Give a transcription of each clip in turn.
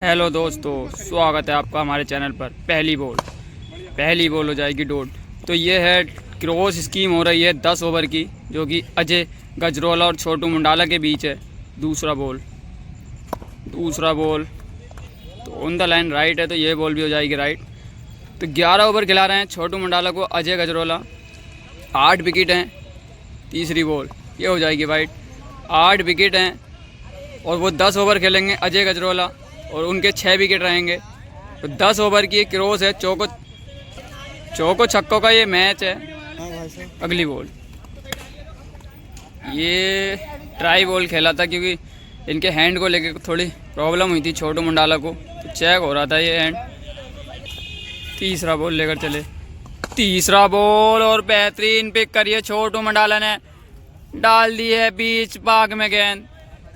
Hello दोस्तों, स्वागत है आपका हमारे चैनल पर। पहली बॉल हो जाएगी डॉट। तो ये है क्रॉस स्कीम हो रही है 10 ओवर की, जो कि अजय गजरोला और छोटू मुंडाला के बीच है। दूसरा बॉल तो ऑन द लाइन राइट है, तो ये बॉल भी हो जाएगी राइट। तो 11 ओवर खिला रहे हैं छोटू मुंडाला को अजय गजरोला। 8 विकेट हैं। तीसरी बॉल ये हो जाएगी वाइट। 8 विकेट हैं और वो 10 ओवर खेलेंगे अजय गजरोला और उनके 6 विकेट रहेंगे। तो 10 ओवर की क्रॉस है। चौको छक्कों का ये मैच है। अगली बॉल ये ट्राई बॉल खेला था, क्योंकि इनके हैंड को लेकर थोड़ी प्रॉब्लम हुई थी छोटू मुंडाला को, तो चेक हो रहा था ये हैंड। तीसरा बॉल लेकर चले। तीसरा बॉल और बेहतरीन पिक करिए छोटू मुंडाला ने, डाल दी है बीच भाग में गेंद।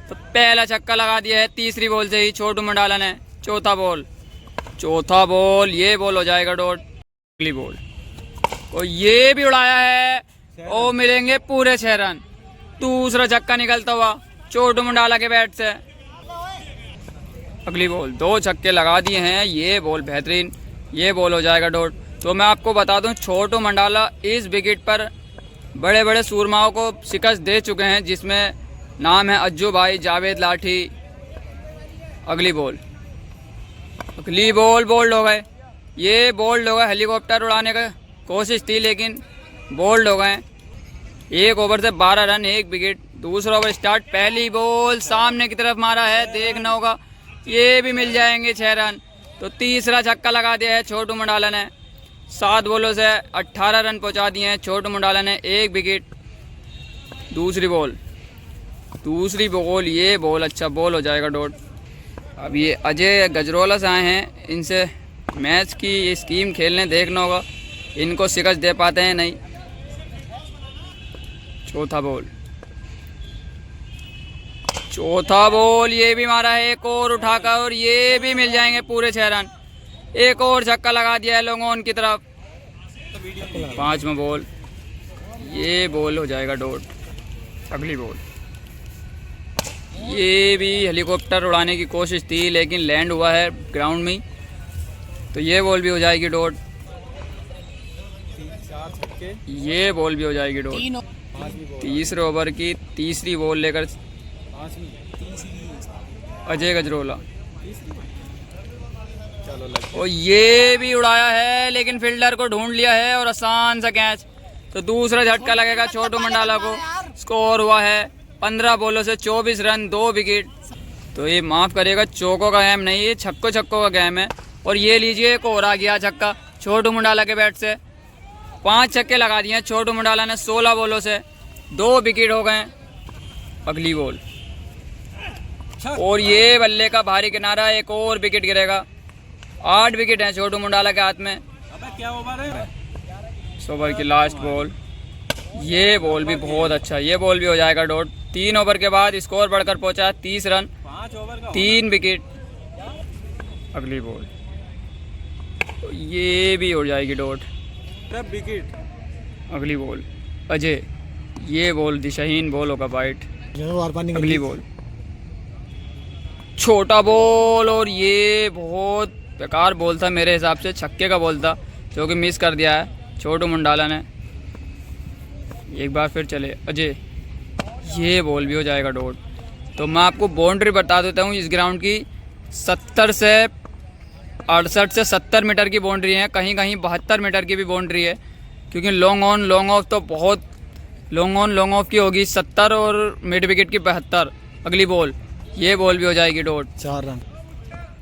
तो पहला छक्का लगा दिया है तीसरी बॉल से ही छोटू मुंडाला ने। चौथा बॉल ये बॉल हो जाएगा डॉट। अगली बॉल और ये भी उड़ाया है और मिलेंगे पूरे 6 रन। दूसरा छक्का निकलता हुआ छोटू मुंडाला के बैट से। अगली बॉल 2 छक्के लगा दिए हैं। ये बॉल बेहतरीन, ये बॉल हो जाएगा डॉट। तो मैं आपको बता दूं, छोटू मुंडाला इस विकेट पर बड़े बड़े सूरमाओं को शिकस्त दे चुके हैं, जिसमें नाम है अज्जू भाई, जावेद लाठी। अगली बॉल बोल्ड हो गए। ये बोल्ड हो गए। हेलीकॉप्टर उड़ाने का कोशिश थी लेकिन बोल्ड हो गए। 1 ओवर से 12 रन, 1 विकेट। दूसरा ओवर स्टार्ट। पहली बॉल सामने की तरफ मारा है, देखना होगा, ये भी मिल जाएंगे 6 रन। तो तीसरा छक्का लगा दिया है छोटू मुंडाला ने। 7 बॉलों से 18 रन पहुंचा दिए हैं छोटू मुंडाला ने, 1 विकेट। दूसरी बॉल ये बॉल अच्छा बॉल हो जाएगा डॉट। अब ये अजय गजरोला से आए हैं, इनसे मैच की ये स्कीम खेलने, देखना होगा इनको शिकस्त दे पाते हैं नहीं। चौथा बॉल ये भी मारा है एक और उठाकर, और ये भी मिल जाएंगे पूरे 6 रन। एक और छक्का लगा दिया है लोगों की तरफ। 5वां बॉल ये बॉल हो जाएगा डॉट। अगली बॉल ये भी हेलीकॉप्टर उड़ाने की कोशिश थी लेकिन लैंड हुआ है ग्राउंड में, तो ये बॉल भी हो जाएगी डॉट। ये बॉल भी हो जाएगी डॉट। तीसरे ओवर की तीसरी बॉल लेकर अजय गजरोला, और ये भी उड़ाया है लेकिन फील्डर को ढूंढ लिया है और आसान सा कैच। तो दूसरा झटका लगेगा छोटू मुंडाला को। स्कोर हुआ है 15 बॉलों से 24 रन, 2 विकेट। तो ये माफ़ करिएगा, चौकों का गेम नहीं, ये छक्कों का गेम है। और ये लीजिए एक और आ गया छक्का छोटू मुंडाला के बैट से। 5 छक्के लगा दिए छोटू मुंडाला ने 16 बॉलों से, 2 विकेट हो गए। अगली बॉल और ये बल्ले का भारी किनारा, एक और विकेट गिरेगा। 8 विकेट हैं छोटू मुंडाला के हाथ में। क्या ओवर है? इस ओवर की लास्ट बॉल ये बॉल भी बहुत अच्छा, ये बॉल भी हो जाएगा डॉट। 3 ओवर के बाद स्कोर बढ़कर पहुंचा 30 रन, 3 विकेट। अगली बॉल तो ये भी हो जाएगी डॉट। विकेट। अगली बॉल अजय, ये बॉल दिशाहीन बॉल होगा वाइट। अगली बॉल छोटा बॉल, और ये बहुत बेकार बॉल था मेरे हिसाब से, छक्के का बॉल था जो कि मिस कर दिया है छोटू मुंडाला ने। एक बार फिर चले अजय, ये बॉल भी हो जाएगा डॉट। तो मैं आपको बाउंड्री बता देता हूँ, इस ग्राउंड की 68 से 70 मीटर की बाउंड्री है, कहीं कहीं 72 मीटर की भी बाउंड्री है, क्योंकि लॉन्ग ऑन लॉन्ग ऑफ तो बहुत लॉन्ग ऑन लॉन्ग ऑफ की होगी 70 और मिड विकेट की 72। अगली बॉल ये बॉल भी हो जाएगी डॉट, 4 रन।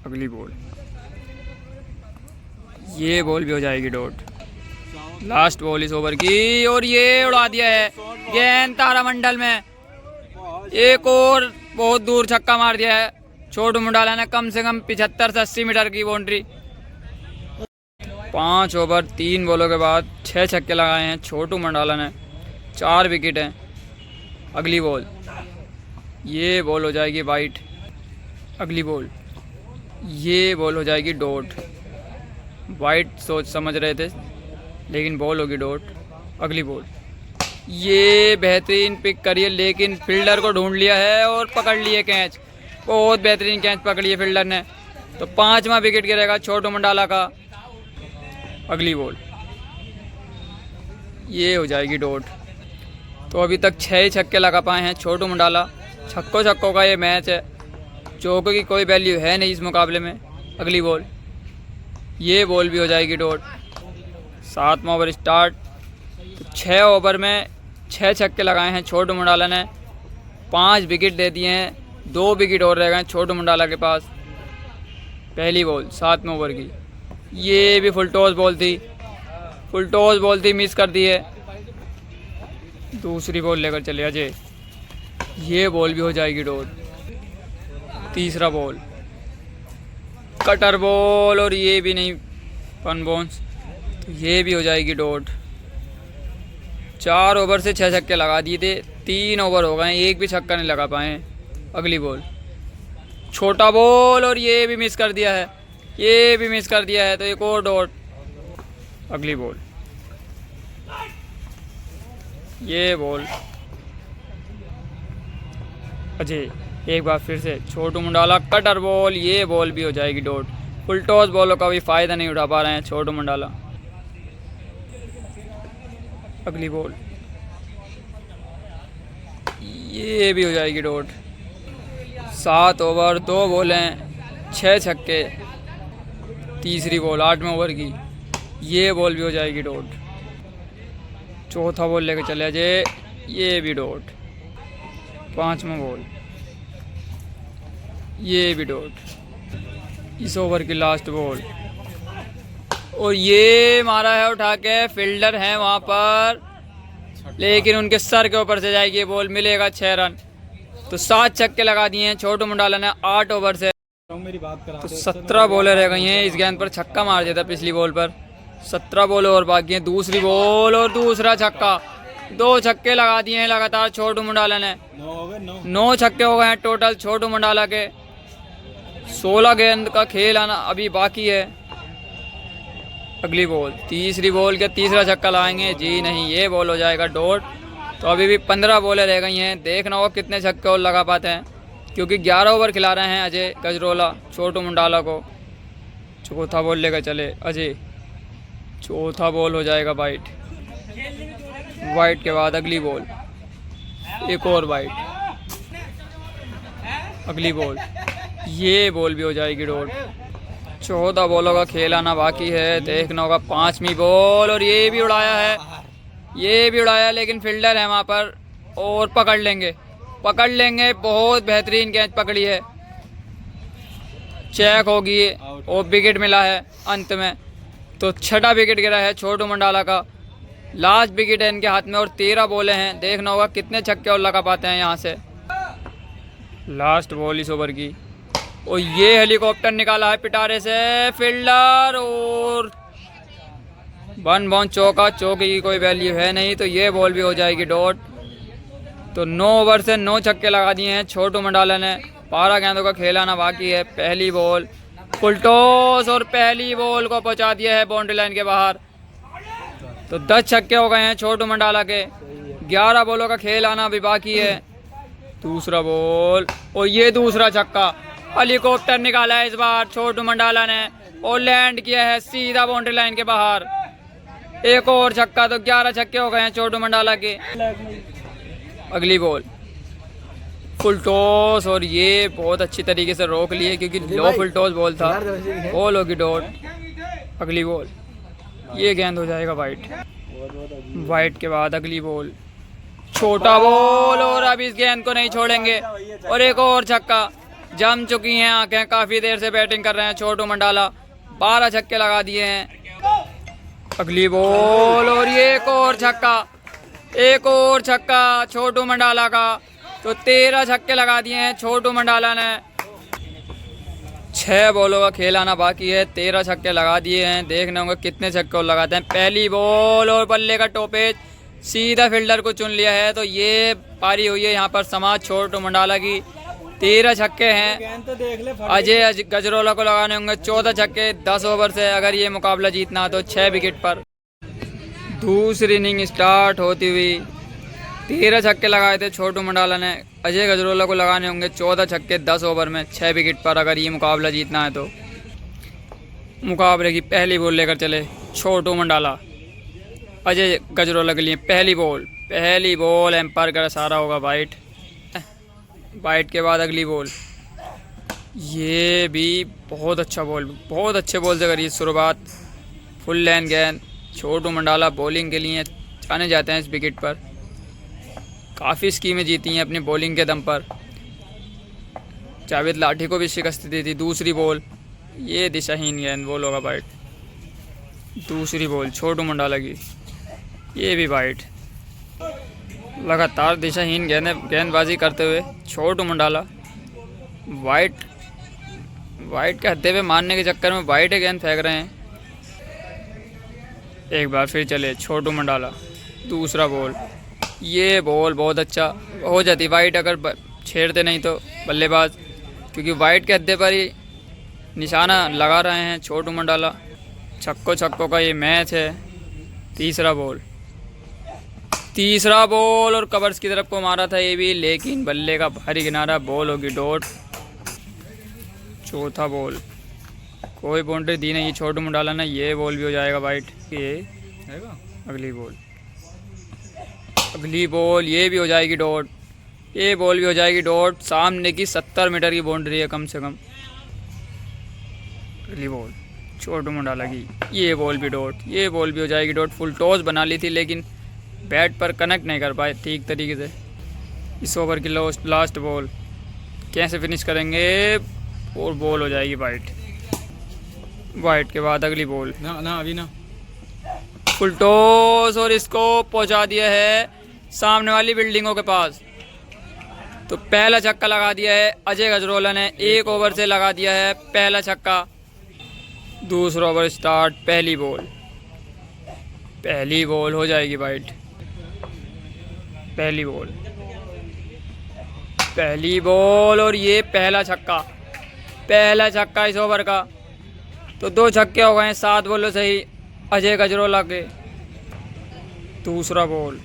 अगली बॉल ये बॉल भी हो जाएगी डॉट। लास्ट बॉल इस ओवर की, और ये उड़ा दिया है गेंद तारामंडल में। एक और बहुत दूर छक्का मार दिया है छोटू मुंडाला ने, कम से कम 75 से 80 मीटर की बाउंड्री। 5 ओवर 3 बॉलों के बाद 6 छक्के लगाए हैं छोटू मुंडाला ने, 4 विकेट हैं। अगली बॉल ये बॉल हो जाएगी वाइट। अगली बॉल ये बॉल हो जाएगी डॉट। वाइट सोच समझ रहे थे लेकिन बॉल होगी डॉट। अगली बॉल ये बेहतरीन पिक करिए लेकिन फील्डर को ढूंढ लिया है और पकड़ लिए कैच। बहुत बेहतरीन कैच पकड़ी है फील्डर ने। तो 5वां विकेट गिरेगा छोटू मंडाला का। अगली बॉल, ये हो जाएगी डॉट। तो अभी तक 6 छक्के लगा पाए हैं छोटू मंडाला। छक्कों का ये मैच है, चौकों की कोई वैल्यू है नहीं इस मुकाबले में। अगली बॉल, ये बॉल भी हो जाएगी डॉट। 7वां over start. तो 6 ओवर में 6 छक्के लगाए हैं छोटू मंडाला ने, 5 विकेट दे दिए हैं, 2 विकेट और रह गए छोटू मंडाला के पास। पहली बॉल 7वें ओवर की, ये भी फुल टॉस बॉल थी, मिस कर दी है। दूसरी बॉल लेकर चले अजय, ये बॉल भी हो जाएगी डॉट। तीसरा बॉल कटर बॉल और ये भी नहीं, फन बाउंस, तो ये भी हो जाएगी डॉट। 4 ओवर से 6 छक्के लगा दिए थे, 3 ओवर हो गए, एक भी छक्का नहीं लगा पाए। अगली बॉल छोटा बॉल और ये भी मिस कर दिया है, तो एक और डॉट। अगली बॉल, ये बॉल अजय, एक बार फिर से छोटू मंडाला कटर बॉल, ये बॉल भी हो जाएगी डॉट। फुल टॉस बॉलों का भी फ़ायदा नहीं उठा पा रहे हैं छोटू मंडाला। अगली बॉल, ये भी हो जाएगी डॉट। 7 ओवर 2 बॉलें 6 छक्के। तीसरी बॉल 8वें ओवर की, ये बॉल भी हो जाएगी डॉट। चौथा बॉल लेकर चले अजय, ये भी डॉट। 5वां बॉल, ये भी डॉट। इस ओवर की लास्ट बॉल और ये मारा है उठा के, फील्डर हैं वहाँ पर, लेकिन उनके सर के ऊपर से जाएगी बॉल, मिलेगा 6 रन। तो 7 छक्के लगा दिए हैं छोटू मंडाला ने 8 ओवर से। मेरी बात करा तो 17 बॉलें रह गई हैं। इस गेंद पर छक्का मार दिया था पिछली बॉल पर। 17 बॉलें और बाकी हैं। दूसरी बॉल और दूसरा छक्का, 2 छक्के लगा दिए हैं लगातार छोटू मंडाला ने। 9 छक्के हो गए हैं टोटल छोटू मंडाला के। 16 गेंद का खेल आना अभी बाकी है। अगली बॉल, तीसरी बॉल के तीसरा छक्का लगाएंगे, जी नहीं, ये बॉल हो जाएगा डॉट। तो अभी भी 15 बॉलें रह गई हैं, देखना होगा कितने छक्के और लगा पाते हैं, क्योंकि 11 ओवर खिला रहे हैं अजय गजरोला छोटू मंडाला को। चौथा बॉल लेकर चले अजय, चौथा बॉल हो जाएगा वाइट। वाइट के बाद अगली बॉल, एक और वाइट। अगली बॉल, ये बॉल भी हो जाएगी डॉट। 14 बॉलों का खेल आना बाकी है, देखना होगा 5वीं बॉल और ये भी उड़ाया, लेकिन फील्डर है वहाँ पर और पकड़ लेंगे। बहुत बेहतरीन कैच पकड़ी है, चेक होगी और विकेट मिला है अंत में। तो 6ठा विकेट गिरा है छोटू मंडाला का, लास्ट विकेट है इनके हाथ में और 13 बॉलें हैं, देखना होगा कितने छक्के और लगा पाते हैं यहाँ से। लास्ट बॉल इस ओवर की और ये हेलीकॉप्टर निकाला है पिटारे से फील्डर और 1 बाउंस चौका। चौके की कोई वैल्यू है नहीं, तो ये बॉल भी हो जाएगी डॉट। तो 9 ओवर से 9 छक्के लगा दिए हैं छोटू मंडाला ने। 12 गेंदों का खेल आना बाकी है। पहली बॉल फुल टॉस और पहली बॉल को पहुंचा दिया है बाउंड्री लाइन के बाहर। तो 10 छक्के हो गए हैं छोटू मंडाला के। 11 बॉलों का खेल आना अभी बाकी है। दूसरा बॉल और ये दूसरा छक्का, हेलीकॉप्टर निकाला है इस बार छोटू मंडाला ने और लैंड किया है सीधा बाउंड्री लाइन के बाहर। एक और छक्का, तो 11 छक्के हो गए हैं छोटू मंडाला के। अगली बॉल फुल टॉस और ये बहुत अच्छी तरीके से रोक लिए, क्योंकि लो फुल टॉस बॉल था, बॉल होगी डॉट। अगली बॉल, ये गेंद हो जाएगा वाइट। वाइट के बाद अगली बॉल, छोटा बॉल और अब इस गेंद को नहीं छोड़ेंगे और एक और छक्का। जम चुकी हैं आंखें, काफी देर से बैटिंग कर रहे हैं छोटू मंडाला, 12 छक्के लगा दिए हैं। अगली बॉल और ये एक और छक्का छोटू मंडाला का। तो 13 छक्के लगा दिए हैं छोटू मंडाला ने। 6 बॉलों का खेल आना बाकी है, 13 छक्के लगा दिए हैं, देखने होंगे कितने छक्के और लगाते हैं। पहली बॉल और बल्ले का टोपेज सीधा फील्डर को चुन लिया है, तो ये पारी हुई है यहाँ पर समाज छोटू मंडाला की। 13 छक्के हैं। अजय गजरोला को लगाने होंगे 14 छक्के 10 ओवर से, अगर ये मुकाबला जीतना तो 6 विकेट पर। दूसरी इनिंग स्टार्ट होती हुई 13 छक्के लगाए थे छोटू मंडाला ने। अजय गजरोला को लगाने होंगे 14 छक्के 10 ओवर में 6 विकेट पर, अगर ये मुकाबला जीतना है तो। मुकाबले की पहली बॉल लेकर चले छोटू मंडाला। अजय गजरोला के लिए पहली बॉल एम्पायर का इशारा होगा वाइट। वाइट के बाद अगली बॉल, ये भी बहुत अच्छा बॉल, बहुत अच्छे बॉल से करी शुरुआत। फुल लेन गेंद। छोटू मंडाला बॉलिंग के लिए जाने जाते हैं इस विकेट पर। काफ़ी स्कीमें जीती हैं अपनी बॉलिंग के दम पर। जावेद लाठी को भी शिकस्त दी थी। दूसरी बॉल, ये दिशाहीन गेंद, बॉल होगा वाइट। दूसरी बॉल छोटू मंडाला की, ये भी वाइट। लगातार दिशाहीन गेंदबाजी करते हुए छोटू मंडाला वाइट के हत्थे पे मारने के चक्कर में वाइट गेंद फेंक रहे हैं। एक बार फिर चले छोटू मंडाला। दूसरा बॉल, ये बॉल बहुत अच्छा हो जाती वाइट अगर छेड़ते नहीं तो बल्लेबाज, क्योंकि वाइट के हत्थे पर ही निशाना लगा रहे हैं छोटू मंडाला। छक्कों का ये मैच है। तीसरा बॉल और कवर्स की तरफ को मारा था ये भी, लेकिन बल्ले का भारी किनारा, बॉल होगी डॉट। चौथा बॉल, कोई बाउंड्री दी नहीं छोटू मंडाला ने, ये बॉल भी हो जाएगा वाइट। ये अगली बॉल, ये भी हो जाएगी डॉट। ये बॉल भी हो जाएगी डॉट। सामने की 70 मीटर की बाउंड्री है कम से कम। अगली बॉल छोटू मंडाला की, ये बॉल भी डॉट। ये बॉल भी हो जाएगी डॉट। फुल टॉस बना ली थी लेकिन बैट पर कनेक्ट नहीं कर पाए ठीक तरीके से। इस ओवर की लास्ट बॉल कैसे फिनिश करेंगे, और बॉल हो जाएगी वाइट के बाद अगली बॉल, अभी ना फुल टॉस, और इसको पहुंचा दिया है सामने वाली बिल्डिंगों के पास। तो पहला छक्का लगा दिया है अजय गजरोला ने। 1 ओवर से लगा दिया है पहला छक्का। दूसरा ओवर स्टार्ट। पहली बॉल हो जाएगी वाइट। पहली बॉल और ये पहला छक्का इस ओवर का। तो 2 छक्के हो गए 7 बॉलों से ही अजय गजरोला के। दूसरा बॉल,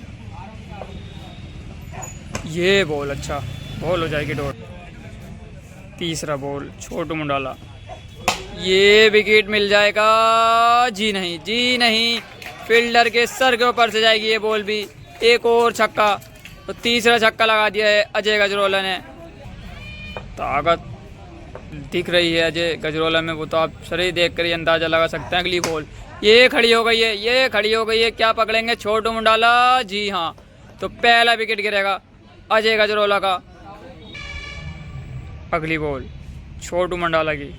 ये बॉल अच्छा, बॉल हो जाएगी डॉट। तीसरा बॉल छोटू मंडाला, ये विकेट मिल जाएगा। जी नहीं, फील्डर के सर के ऊपर से जाएगी ये बॉल भी। एक और छक्का, तो तीसरा छक्का लगा दिया है अजय गजरोला ने। ताकत दिख रही है अजय गजरोला में, वो तो आप शरीर देख कर ही अंदाज़ा लगा सकते हैं। अगली बॉल, ये खड़ी हो गई है। क्या पकड़ेंगे छोटू मंडाला? जी हाँ, तो पहला विकेट गिरेगा अजय गजरोला का। अगली बॉल छोटू मंडाला की,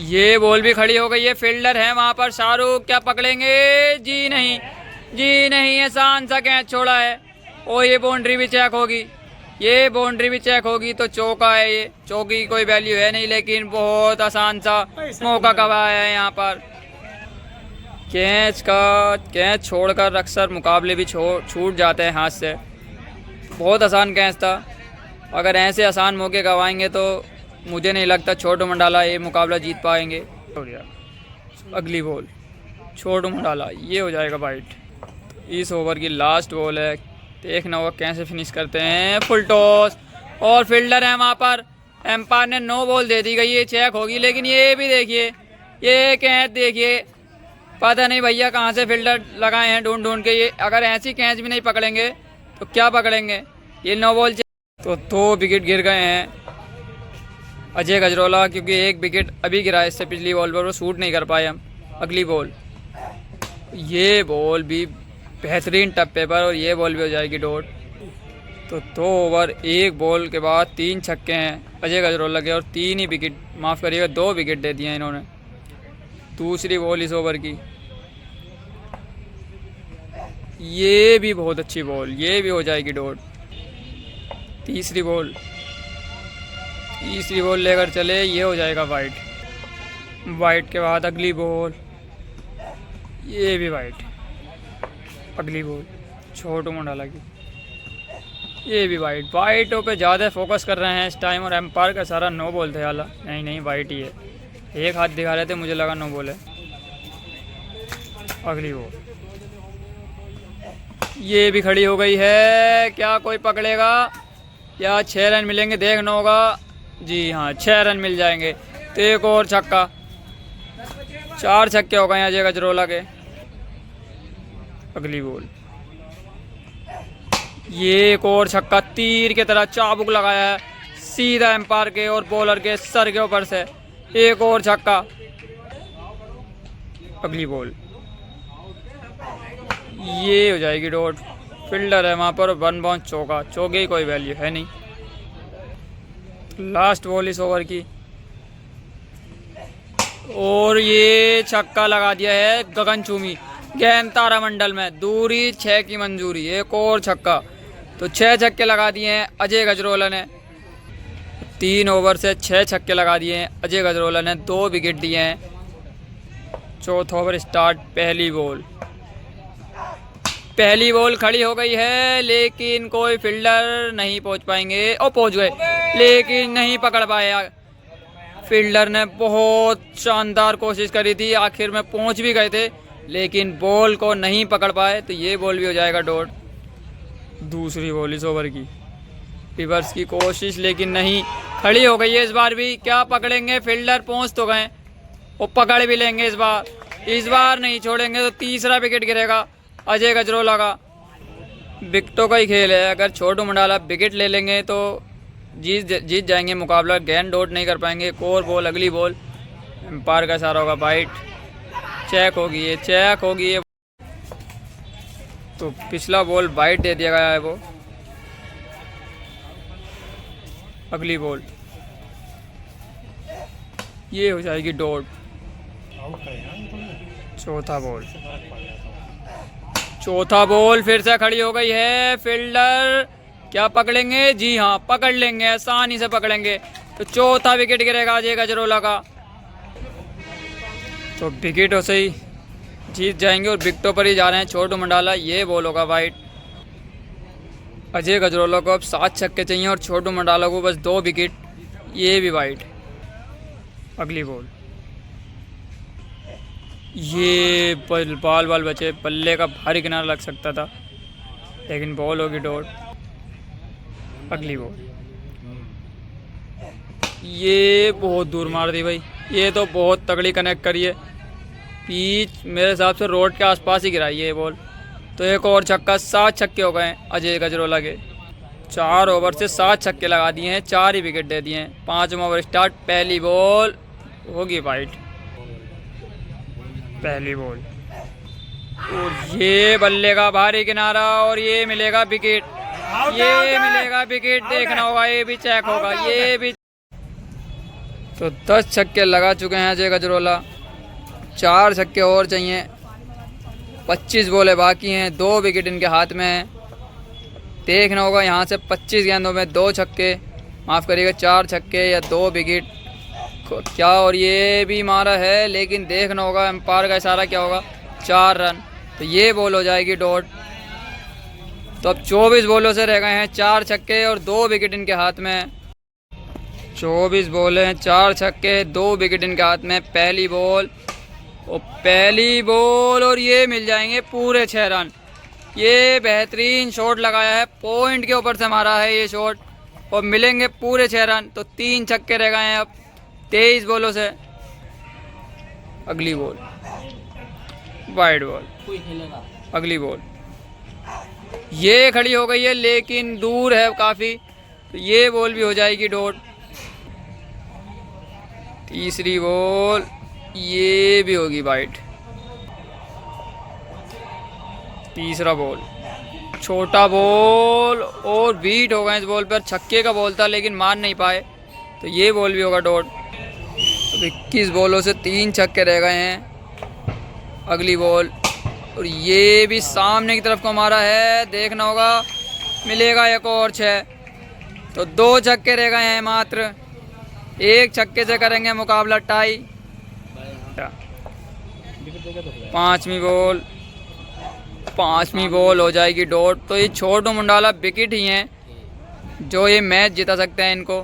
ये बॉल भी खड़ी हो गई है। फील्डर है वहाँ पर शाहरुख, क्या पकड़ेंगे? जी नहीं, आसान सा कैच छोड़ा है। और ये बाउंड्री भी चेक होगी, तो चौका है। ये चौकी की कोई वैल्यू है नहीं, लेकिन बहुत आसान सा मौका गवाया है यहाँ पर। कैच छोड़कर अक्सर मुकाबले भी छूट जाते हैं हाथ से। बहुत आसान कैच था। अगर ऐसे आसान मौके गवाएंगे तो मुझे नहीं लगता छोटू मंडाला ये मुकाबला जीत पाएंगे। अगली बॉल छोटू मंडाला, ये हो जाएगा वाइट। इस ओवर की लास्ट बॉल है, देखना होगा कैसे फिनिश करते हैं। फुल टॉस, और फील्डर है वहाँ पर। एम्पायर ने 9 बॉल दे दी गई है, चेक होगी। लेकिन ये भी देखिए, ये कैच देखिए, पता नहीं भैया कहाँ से फील्डर लगाए हैं ढूंढ के। ये अगर ऐसी कैच भी नहीं पकड़ेंगे तो क्या पकड़ेंगे? ये 9 बॉल तो 2 विकेट गिर गए हैं अजय गजरोला, क्योंकि 1 विकेट अभी गिरा है इससे पिछली बॉल पर, वो शूट नहीं कर पाए हम। अगली बॉल, ये बॉल भी बेहतरीन टप्पे पर, और ये बॉल भी हो जाएगी डॉट। तो 2 ओवर 1 बॉल के बाद 3 छक्के हैं अजय गजरोला के, और 3 ही विकेट, माफ़ करिएगा 2 विकेट दे दिए हैं इन्होंने। दूसरी बॉल इस ओवर की, ये भी बहुत अच्छी बॉल, ये भी हो जाएगी डॉट। तीसरी बॉल लेकर चले, ये हो जाएगा वाइट। के बाद अगली बॉल, ये भी वाइट। अगली बॉल छोटू मंडाला की, ये भी वाइटों पे ज़्यादा फोकस कर रहे हैं इस टाइम, और एम्पायर का सारा 9 बॉल थे। हाला नहीं वाइट ही है, एक हाथ दिखा रहे थे, मुझे लगा 9 बॉल है। अगली बॉल, ये भी खड़ी हो गई है, क्या कोई पकड़ेगा या 6 रन मिलेंगे, देखना होगा। जी हाँ, 6 रन मिल जाएंगे। तो एक और छक्का, 4 छक्के हो गए अजय गजरोला के। अगली बॉल, ये एक और छक्का, तीर की तरह चाबुक लगाया है सीधा एम्पायर के और बॉलर के सर के ऊपर से। एक और छक्का। अगली बॉल, ये हो जाएगी डॉट। फील्डर है वहाँ पर, 1 बाउंस चौका, चौके की कोई वैल्यू है नहीं। लास्ट बॉल इस ओवर की और ये छक्का लगा दिया है गगनचुंबी, गेंद तारामंडल में, दूरी 6 की मंजूरी। एक और छक्का, तो 6 छक्के लगा दिए हैं अजय गजरोला ने। 3 ओवर से 6 छक्के लगा दिए हैं अजय गजरोला ने, 2 विकेट दिए हैं। चौथा ओवर स्टार्ट। पहली बॉल खड़ी हो गई है, लेकिन कोई फील्डर नहीं पहुंच पाएंगे। और पहुंच गए, लेकिन नहीं पकड़ पाए। फील्डर ने बहुत शानदार कोशिश करी थी, आखिर में पहुंच भी गए थे, लेकिन बॉल को नहीं पकड़ पाए। तो ये बॉल भी हो जाएगा डॉट। दूसरी बॉल इस ओवर की, रिवर्स की कोशिश लेकिन नहीं, खड़ी हो गई है इस बार भी। क्या पकड़ेंगे फील्डर? पहुंच तो गए, वो पकड़ भी लेंगे इस बार नहीं छोड़ेंगे। तो तीसरा विकेट गिरेगा अजय गजरोला का। विकेटों का ही खेल है, अगर छोटू मंडाला विकेट ले लेंगे तो जीत जाएंगे मुकाबला, गेंद डॉट नहीं कर पाएंगे। एक और बॉल, अगली बॉल, एम्पायर का इशारा होगा, बाइट चेक होगी ये। तो पिछला बॉल बाइट दे दिया गया है वो। अगली बॉल, ये हो जाएगी डॉट। चौथा बॉल फिर से खड़ी हो गई है। फील्डर क्या पकड़ेंगे? जी हाँ, पकड़ लेंगे, आसानी से पकड़ेंगे। तो चौथा विकेट गिरेगा अजय गजरोला का। तो विकेटों से ही जीत जाएंगे और विकेटों पर ही जा रहे हैं छोटू मंडाला। ये बॉल होगा वाइड। अजय गजरोला को अब 7 छक्के चाहिए और छोटू मंडाला को बस 2 विकेट। ये भी वाइड। अगली बॉल, ये बाल बचे, पल्ले का भारी किनारा लग सकता था, लेकिन बॉल होगी डॉट। अगली बॉल, ये बहुत दूर मार दी भाई, ये तो बहुत तगड़ी कनेक्ट करी है। पिच मेरे हिसाब से रोड के आसपास ही गिराई है ये बॉल। तो एक और छक्का, 7 छक्के हो गए अजय गजरोला के। 4 ओवर से 7 छक्के लगा दिए हैं, 4 ही विकेट दे दिए हैं। 5वां ओवर स्टार्ट। पहली बॉल होगी वाइड। पहली बॉल और ये बल्ले का भारी किनारा और ये मिलेगा विकेट। देखना होगा, ये भी चेक होगा, ये भी। तो 10 छक्के लगा चुके हैं अजय गजरोला, 4 छक्के और चाहिए। 25 बॉलें बाकी हैं, 2 विकेट इनके हाथ में हैं। देखना होगा यहाँ से 25 गेंदों में 2 छक्के, माफ़ करिएगा 4 छक्के या 2 विकेट क्या। और ये भी मारा है, लेकिन देखना होगा एम्पायर का इशारा क्या होगा। 4 रन। तो ये बॉल हो जाएगी डॉट। तो अब 24 बॉलों से रह गए हैं 4 छक्के और 2 विकेट इनके हाथ में। 24 बॉलें हैं, 4 छक्के, 2 विकेट इनके हाथ में। पहली बॉल और ये मिल जाएंगे पूरे 6 रन। ये बेहतरीन शॉट लगाया है, पॉइंट के ऊपर से मारा है ये शॉट और मिलेंगे पूरे 6 रन। तो 3 छक्के रह गए हैं अब 23 बॉलों से। अगली बॉल वाइड बॉल। अगली बॉल ये खड़ी हो गई है, लेकिन दूर है काफ़ी। तो ये बॉल भी हो जाएगी डॉट। तीसरी बॉल, ये भी होगी वाइड। तीसरा बॉल, छोटा बॉल और बीट हो गए इस बॉल पर। छक्के का बॉल था लेकिन मार नहीं पाए, तो ये बॉल भी होगा डॉट। अब 21 बॉलों से 3 छक्के रह गए हैं। अगली बॉल और ये भी सामने की तरफ को मारा है, देखना होगा, मिलेगा एक और 6। तो 2 छक्के रह गए हैं मात्र, 1 छक्के से करेंगे मुकाबला टाई। 5वीं बॉल हो जाएगी डॉट। तो ये छोटू मंडाला विकेट ही हैं जो ये मैच जिता सकते हैं इनको,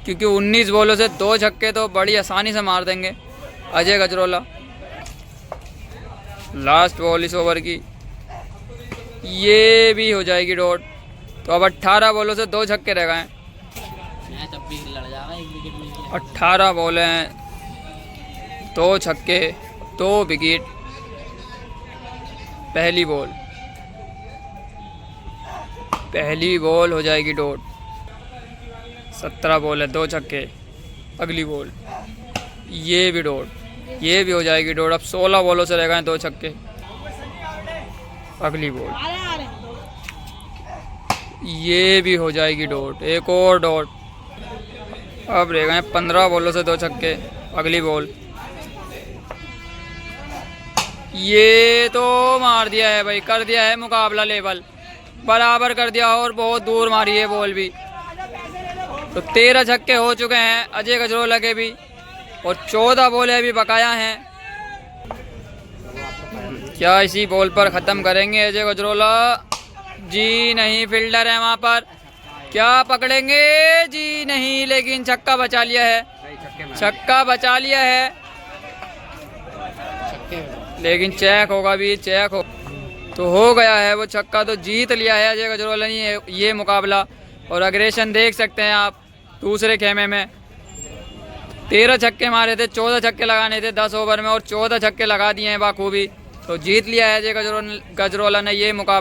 क्योंकि 19 बॉलों से 2 छक्के तो बड़ी आसानी से मार देंगे अजय गजरोला। लास्ट बॉल इस ओवर की ये भी हो जाएगी डॉट। तो अब 18 बॉलों से 2 छक्के रह गए। मैच अब भी लड़ जाएगा, 1 विकेट मिल गया। 18 बॉल हैं, 2 छक्के, 2 विकेट। पहली बॉल हो जाएगी डॉट। 17 बॉल है, 2 छक्के। अगली बॉल, ये भी डॉट, ये भी हो जाएगी डॉट। अब 16 बॉलों से रह गए 2 छक्के। अगली बॉल, ये भी हो जाएगी डॉट। एक और डॉट। अब रह गए 15 बॉलों से 2 छक्के। अगली बॉल, ये तो मार दिया है भाई, कर दिया है मुकाबला लेवल, बराबर कर दिया और बहुत दूर मारी है बॉल भी। तो 13 छक्के हो चुके हैं अजय गजरोला के भी, और 14 बॉलें अभी बकाया हैं। क्या इसी बॉल पर ख़त्म करेंगे अजय गजरोला? जी नहीं, फील्डर है वहाँ पर, क्या पकड़ेंगे? जी नहीं, लेकिन छक्का बचा लिया है, छक्का बचा लिया है। लेकिन चेक होगा भी, चेक हो तो हो गया है वो छक्का, तो जीत लिया है अजय गजरोला ने ये मुकाबला। और अग्रेशन देख सकते हैं आप दूसरे खेमे में। 13 छक्के मारे थे, 14 छक्के लगाने थे 10 ओवर में, और 14 छक्के लगा दिए हैं बाखूबी। तो जीत लिया है अजय गजरोला ने ये मुकाबला।